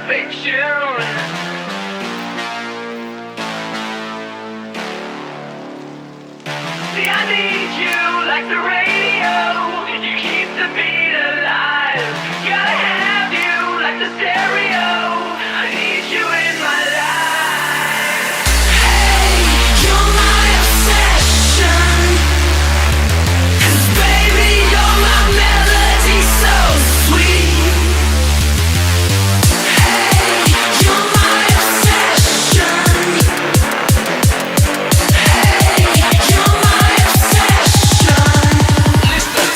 perfection. See, I need you like the radio. You keep the beat alive. Gotta have you like the stereo. I need you in my life. Hey, you're my obsession. 'Cause baby, you're my melody so sweet. Hey, you're my obsession. Hey, you're my obsession. Listen.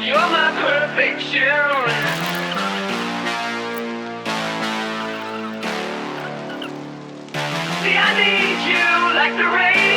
You're my perfection. See, I need you like the rain.